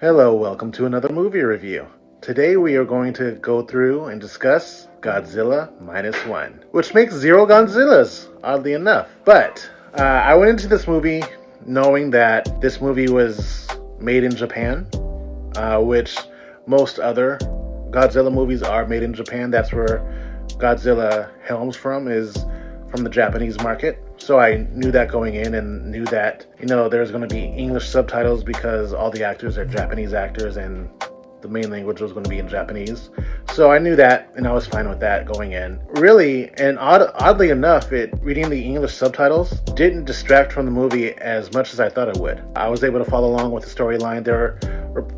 Hello, welcome to another movie review. Today we are going to go through and discuss Godzilla Minus One, which makes zero Godzillas, oddly enough. But I went into this movie knowing that this movie was made in Japan, which most other Godzilla movies are made in Japan. That's where Godzilla hails from, is from the Japanese market. So I knew that going in and knew that, there's going to be English subtitles because all the actors are Japanese actors and the main language was going to be in Japanese. So I knew that and I was fine with that going in. Really, and oddly enough, reading the English subtitles didn't distract from the movie as much as I thought it would. I was able to follow along with the storyline. There were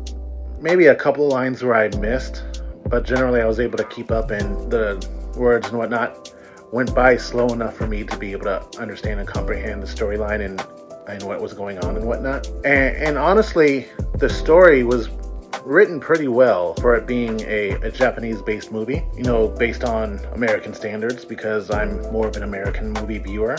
maybe a couple of lines where I missed, but generally I was able to keep up, and the words and whatnot went by slow enough for me to be able to understand and comprehend the storyline and what was going on and whatnot. And honestly, the story was written pretty well for it being a Japanese-based movie, based on American standards, because I'm more of an American movie viewer.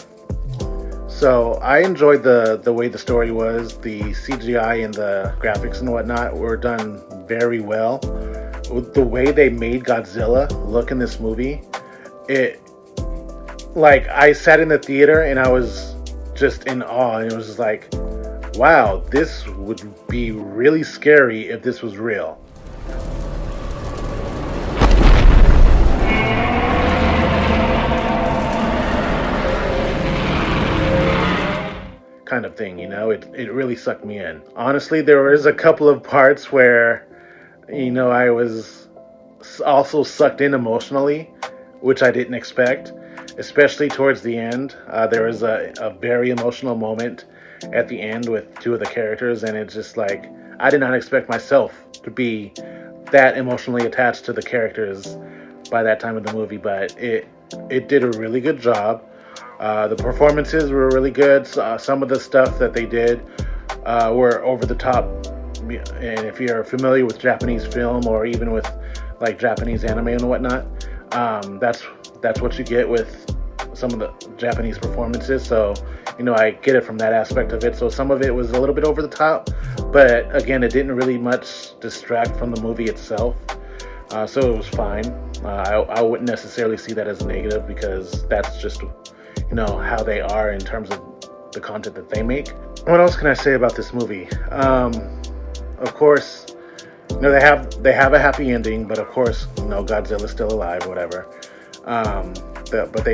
So I enjoyed the way the story was. The CGI and the graphics and whatnot were done very well. The way they made Godzilla look in this movie, I sat in the theater and I was just in awe, and it was just like, wow, this would be really scary if this was real. Kind of thing, it really sucked me in. Honestly, there was a couple of parts where, I was also sucked in emotionally, which I didn't expect. Especially towards the end. There was a very emotional moment at the end with two of the characters, and it's just like, I did not expect myself to be that emotionally attached to the characters by that time of the movie, but it did a really good job. The performances were really good. Some of the stuff that they did were over the top, and if you're familiar with Japanese film or even with like Japanese anime and whatnot, that's what you get with some of the Japanese performances. So, I get it from that aspect of it. So some of it was a little bit over the top, but again, it didn't really much distract from the movie itself. So it was fine. I wouldn't necessarily see that as a negative, because that's just, how they are in terms of the content that they make. What else can I say about this movie? Of course, they have a happy ending, but of course, Godzilla's still alive, whatever. But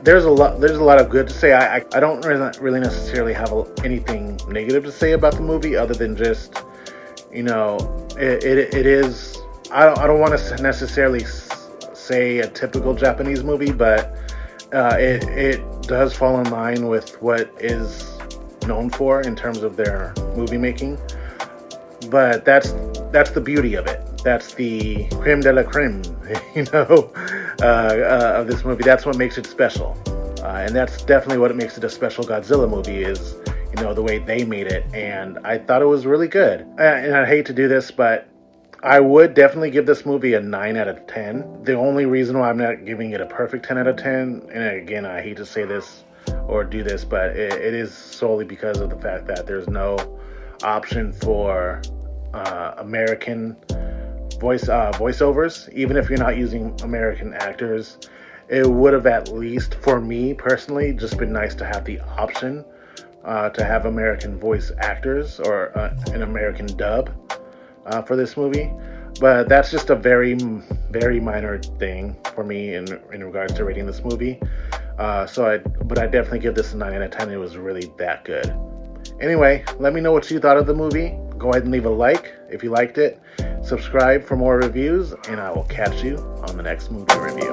there's a lot of good to say. I don't really necessarily have anything negative to say about the movie, other than just, it is. I don't want to necessarily say a typical Japanese movie, but it does fall in line with what is known for in terms of their movie making. But that's the beauty of it. That's the creme de la creme, of this movie. That's what makes it special. And that's definitely what makes it a special Godzilla movie, is, the way they made it. And I thought it was really good. And I hate to do this, but I would definitely give this movie a 9 out of 10. The only reason why I'm not giving it a perfect 10 out of 10, and again, I hate to say this or do this, but it is solely because of the fact that there's no option for American voiceovers. Even if you're not using American actors, it would have, at least for me personally, just been nice to have the option to have American voice actors or an American dub for this movie. But that's just a very, very minor thing for me in regards to rating this movie. But I definitely give this a 9 out of 10. It was really that good. Anyway, let me know what you thought of the movie. Go ahead and leave a like if you liked it. Subscribe for more reviews, and I will catch you on the next movie review.